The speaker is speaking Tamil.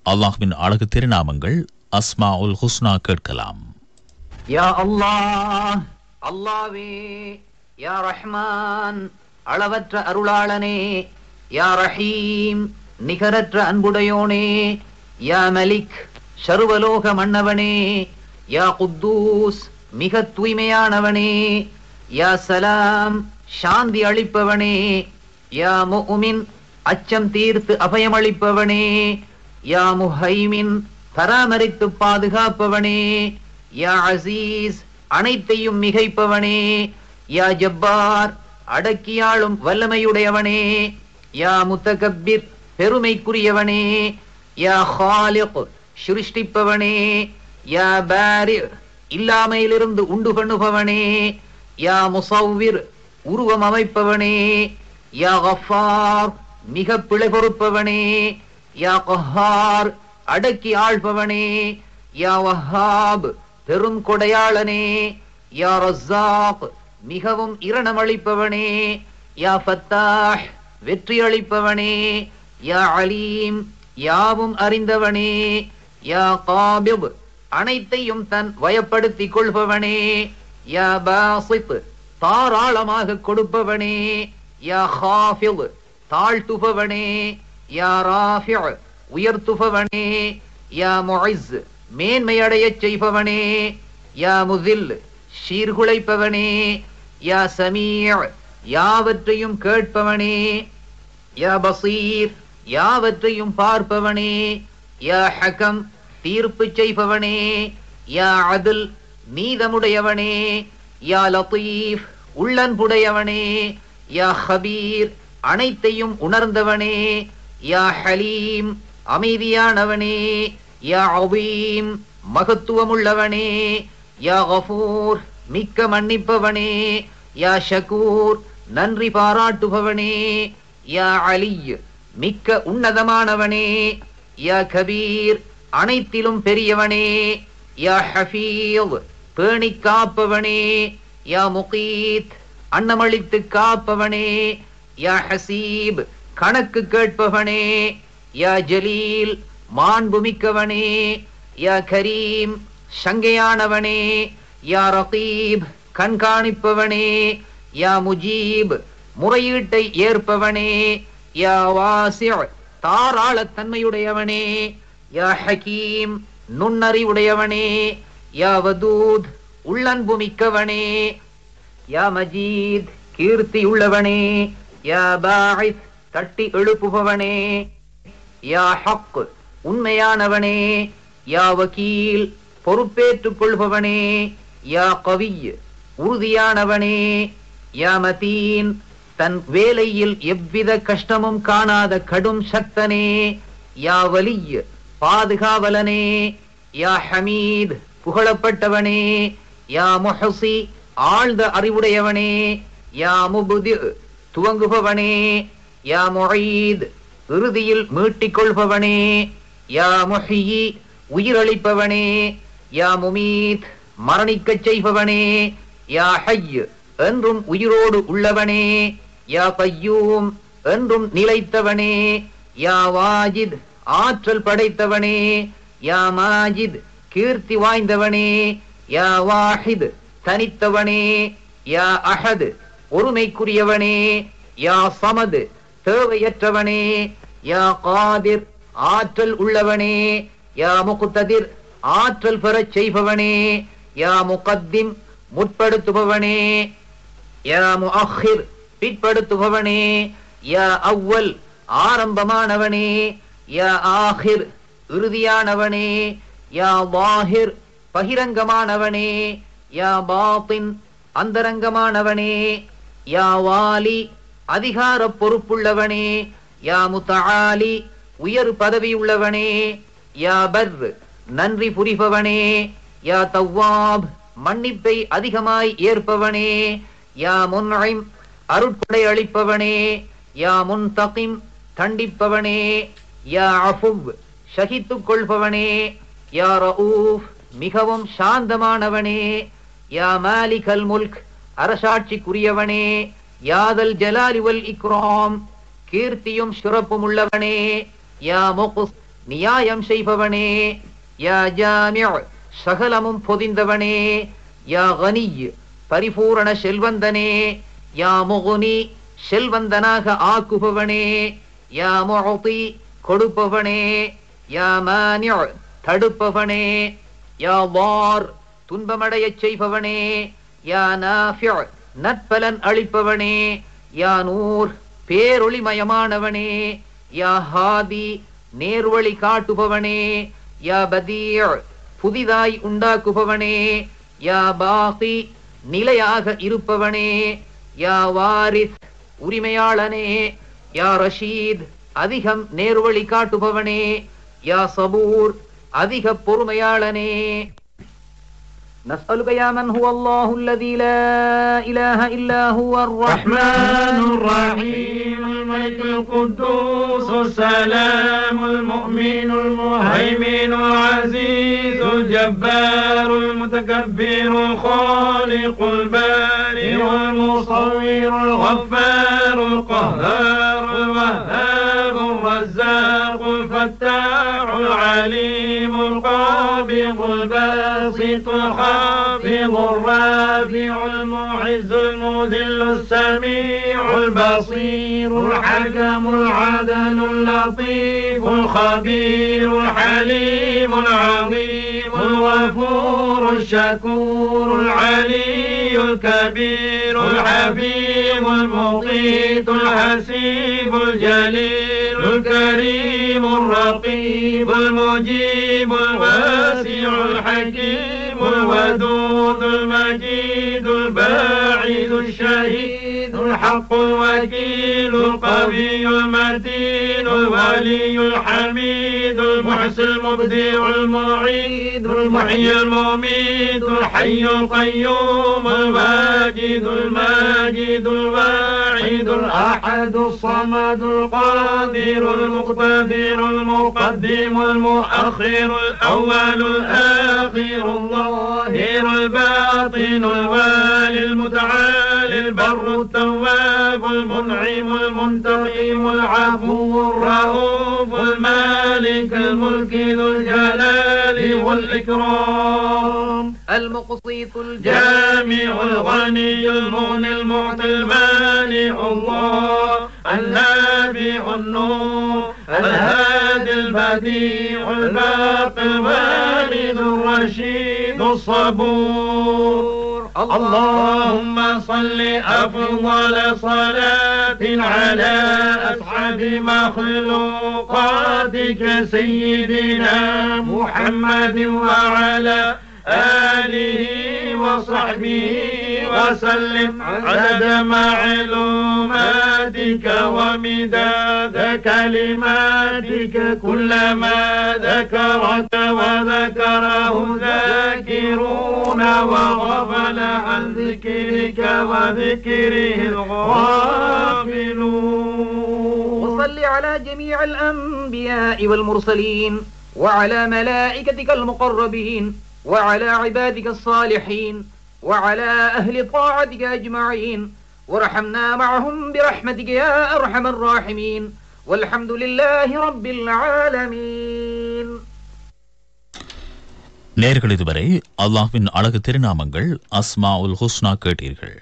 அல்லாஹ்வின் அழகு திருநாமங்கள் அஸ்மாஉல் ஹுஸ்னா கேட்கலாம். யா அல்லாஹ், அல்லாவே. யா ரஹ்மான், அளவற்ற அருளாளனே. யா ரஹீம், நிகரற்ற அன்புடையோனே. யா மலிக், சர்வலோக மன்னவனே. யா குத்தூஸ், மிக தூய்மையானவனே. யா சலாம், சாந்தி அளிப்பவனே. யா முஃமின், அச்சம் தீர்த்து அபயமளிப்பவனே. யா முஹைமின், பராமரித்து பாதுகாப்பவனே. யா அசீஸ், அனைத்தையும் மிகைப்பவனே. யா ஜப்பார், அடக்கியாளும் வல்லமையுடையவனே. யா முத்தகப்பிர், பெருமைக்குரியவனே. யா ஹாலிக், சிருஷ்டிப்பவனே. யா பாரி, இல்லாமையிலிருந்து உண்டு பண்ணுபவனே. யா முசவ்விர், உருவம் அமைப்பவனே. யா கஃபார், மிக பிழை பொறுப்பவனே. யா கஹார், அடக்கி ஆள்பவனே. யா வஹாப், பெரும் கொடையாளனே. யா ரஸாக், மிகவும் இரணமளிப்பவனே. யா ஃபத்தாஹ், வெற்றி அளிப்பவனே. யா அலீம், யாவும் அறிந்தவனே. யா காபிப், அனைத்தையும் தன் வயப்படுத்திக் கொள்பவனே. யா பாசித், தாராளமாக கொடுப்பவனே. யா ஹாஃபித், தாழ்த்துபவனே. யா ராஃபி, உயர்த்துபவனே. யா முஇஸ், மேன்மையடையச் செய்பவனே. யா முஸில், சீர்குலைப்பவனே. யா சமீஅ், யாவற்றையும் கேட்பவனே. யா பசீர், யாவற்றையும் பார்ப்பவனே. யா ஹகம், தீர்ப்பு செய்பவனே. யா அத்ல், நீதமுடையவனே. யா லத்தீஃப், உள்ளன்புடையவனே. யா ஹபீர், அனைத்தையும் உணர்ந்தவனே. யா ஹலீம், அமைதியானவனே. யா அதீம், மகத்துவமுள்ளவனே. யா கஃபூர், மிக்க மன்னிப்பவனே. யா ஷகூர், நன்றி பாராட்டுபவனே. யா அலி, மிக்க உன்னதமானவனே. யா கபீர், அனைத்திலும் பெரியவனே. யா ஹஃபீஸ், பேணி காப்பவனே. யா முகீத், அன்னமளித்து காப்பவனே. யா ஹசீப், கணக்கு கேட்பவனே. யா ஜலீல், மாண்புமிக்கவனே. யா கரீம், சங்கையானவனே. யா ரகீப், கண்காணிப்பவனே. யா முஜீப், முறையீட்டை ஏற்பவனே. யா வாசி', தாராளத்தன்மையுடையவனே. யா ஹகீம், நுண்ணறிவுடையவனே. யா வதூத், உள்ளன்பு மிக்கவனே. யா மஜீத், கீர்த்தியுள்ளவனே. யா பாஇத், தட்டி எழுப்புபவனே. யா ஹக், உண்மையானவனே. யா வக்கீல், பொறுப்பேற்றுக் கொள்பவனே. யா கவி, உறுதியானவனே. யா மதீன், தன் வேலையில் எவ்வித கஷ்டமும் காணாத கடும் சக்தனே. யா வலி, பாதுகாவலனே. யா ஹமீத், புகழப்பட்டவனே. யா முஹ்சி, ஆழ்ந்த அறிவுடையவனே. யா முப்தி, துவங்குபவனே. யா முஈத், இறுதியில் மீட்டிக் கொள்பவனே. யா முஹ்யி, உயிரளிப்பவனே. யா முமீத், மரணிக்கச் செய்பவனே. யா ஹய்ய், என்றும் உயிரோடு உள்ளவனே. யா கய்யூம், என்றும் நிலைத்தவனே. யா வாஜித், ஆற்றல் படைத்தவனே. யா மாஜித், கீர்த்தி வாய்ந்தவனே. யா வாஹித், தனித்தவனே. யா அஹத், ஒருமைக்குரியவனே. யா சமத், தேவையற்றவனே. யா காதிர், ஆற்றல் உள்ளவனே. யா முக்ததிர், ஆற்றல் பெறச் செய்பவனே. யா முகத்திம், முற்படுத்துபவனே. யா முஅக்கிர், பிற்படுத்துபவனே. யா அவ்வல், ஆரம்பமானவனே. யா ஆஹிர், இறுதியானவனே. யா வாஹிர், பகிரங்கமானவனே. யா பாத்தின், அந்தரங்கமானவனே. யா வாலி, அதிகார பொறுப்புள்ளவனே. யா முத்தஆலி, உயர் பதவி உள்ளவனே. யா பர், நன்றி புரிபவனே. யா தவ்வாப், மன்னிப்பை அதிகமாய் ஏற்பவனே. யா முன்இம், அருட்கொடை அளிப்பவனே. யா முன்தகிம், தண்டிப்பவனே. யா அஃபுவ், சகித்துக் கொள்பவனே. யா ரഊஃப், மிகவும் சாந்தமானவனே. யா மாலிகல் முல்க், அரசாட்சிக்குரியவனே. யாதல் ஜலாலி வல் இக்ராம், கீர்த்தியும் சிறப்பும் உள்ளவனே. யா முக்ஸ், நியாயம் செய்பவனே. யா ஜாமிஉ சகலமும் பொதிந்தவனே. யா கனி பரிபூரண செல்வந்தனே. யா முகுனி செல்வந்தனாக ஆக்குபவனே. யா முஅதி கொடுப்பவனே. யா மானிஉ தடுப்பவனே. யா வார் துன்பமடையச் செய்பவனே. யா நாஃபிஉ நற்பலன் அளிப்பவனே. யா நூர் பேரொளிமயமானவனே. யா ஹாதி நேர்வழி காட்டுபவனே. யா பதீஉ புதிதாய் உண்டாக்குபவனே. யா பாகி நிலையாக இருப்பவனே. யா வாரிஸ் உரிமையாளனே. யா ரஷீத் அதிகம் நேர்வழி காட்டுபவனே. யா சபூர் அதிக பொறுமையாளனே. نسألك يا من هو الله الذي لا إله إلا هو الرحمن الرحيم الملك القدوس السلام المؤمن المهيمن العزيز الجبار المتكبر الخالق البارئ المصور الغفار القهار الوهاب الرزاق الفتاح العليم القابض الباسط الخافض الرافع المعز المذل السميع البصير الحكم العدل اللطيف الخبير الحليم العظيم الغفور الشكور العلي الكبير الحفيظ المقيت الحسيب الجليل الكريم الرقيب المجيب الواسع الحكيم الودود المجيد الباعث الشهيد الحق الوكيل القوي المتين الولي الحميد المحسن المبدع المعيد المحيي المميت الحي القيوم الواجد الماجد الواحد الأحد الصمد القادر المقتدر المقدم المؤخر الأول الآخر الظاهر الباطن الوالي المتعالي البر التواب المنعم المنتقم العفو الرؤوف المالك الملك ذو الجلال والإكرام المقسط الجامع الغني المغني المعطي المانع الله النافع النور الهادي البديع الباقي الوالد الرشيد الصبور. اللهم صل أفضل صلاة على أسعد مخلوقاتك سيدنا محمد وعلى آله وصحبه وسلم عدد معلوماتك ومداد كلماتك كلما ذكرك وذكره ذاكرون وغفل عن ذكرك وذكره الغافلون. وصل على جميع الأنبياء والمرسلين وعلى ملائكتك المقربين وعلى عبادك الصالحين وعلى أهل طاعتك أجمعين وارحمنا معهم برحمتك يا أرحم الراحمين والحمد لله رب العالمين. நேயர்கள் இதுவரை அல்லாஹ்வின் அழகு திருநாமங்கள் அஸ்மாஉல் ஹுஸ்னா கேட்டீர்கள்.